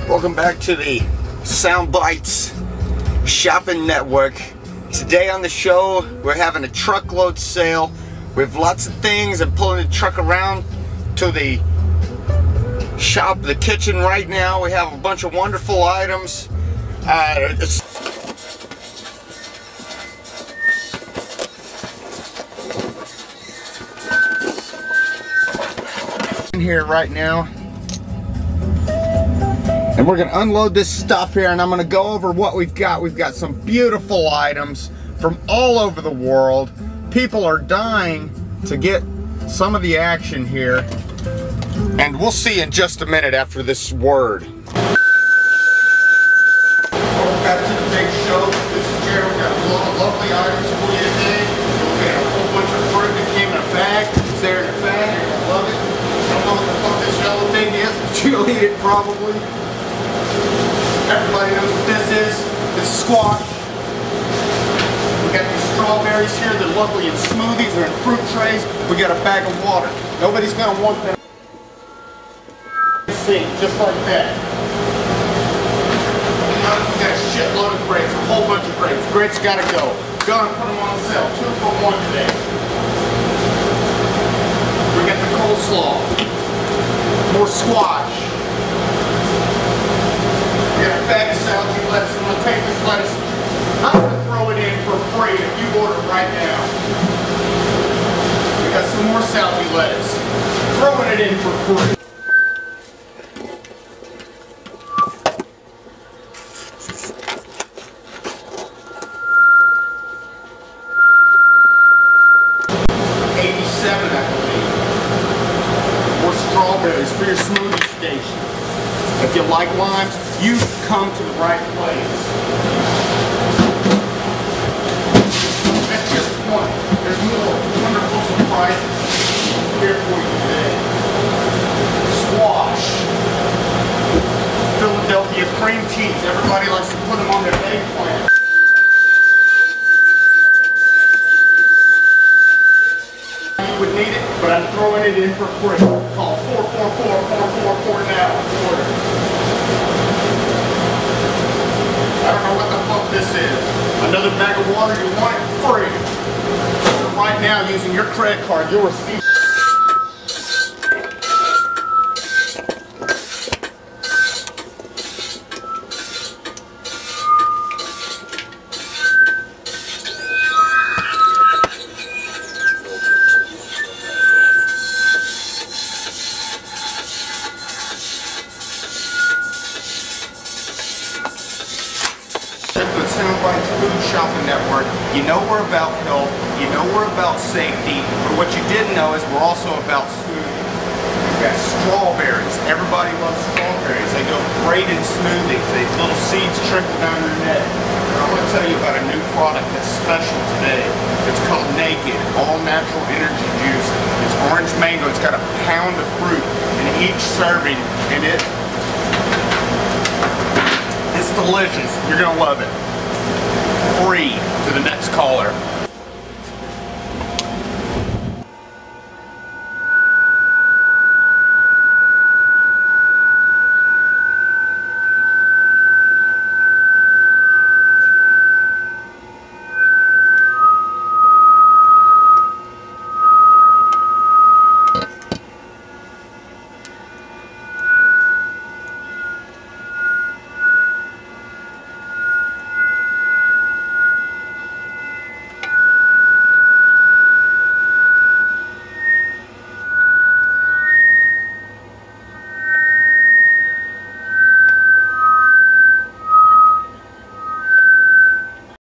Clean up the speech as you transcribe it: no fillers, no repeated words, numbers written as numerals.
Welcome back to the Sound Bites Shopping Network. Today on the show, we're having a truckload sale. We have lots of things. I'm pulling the truck around to the shop, the kitchen right now. We have a bunch of wonderful items. In here right now. And we're going to unload this stuff here, and I'm going to go over what we've got. We've got some beautiful items from all over the world. People are dying to get some of the action here. And we'll see in just a minute after this word. Welcome back to the big show. This is Jere. We've got a lot of lovely items for you today. We've got a whole bunch of fruit that came in a bag. It's there in a bag. You're going to love it. I don't know what the fuck this yellow thing is, but you'll eat it probably. Everybody knows what this is. It's squash. We got these strawberries here. They're lovely in smoothies. They're in fruit trays. We got a bag of water. Nobody's going to want them. See, just like that. Notice we got a shitload of grapes. A whole bunch of grapes. Grapes got to go. Gonna put them on sale. 2 for 1 today. We got the coleslaw. More squash. We got a bag of salad lettuce. I'm going to take this lettuce. I'm going to throw it in for free if you order right now. We got some more salad lettuce. Throwing it in for free. $87, I believe. More strawberries for your smoothie station. If you like limes, you come to the right place. That's just one. There's more wonderful surprises here for you today. Squash. Philadelphia cream cheese. Everybody likes to put them on their eggplant. You would need it, but I'm throwing it in for free. Call 444-4444 now. Order. I don't know what the fuck this is. Another bag of water, you want it free. So right now, using your credit card, you'll receive. Sound Bites Food Shopping Network. You know we're about health, you know we're about safety, but what you didn't know is we're also about smoothies. We've got strawberries. Everybody loves strawberries. They go great in smoothies. These little seeds trickle down your neck. And I want to tell you about a new product that's special today. It's called Naked, all natural energy juice. It's orange mango. It's got a pound of fruit in each serving, and it's delicious. You're going to love it. Free to the next caller.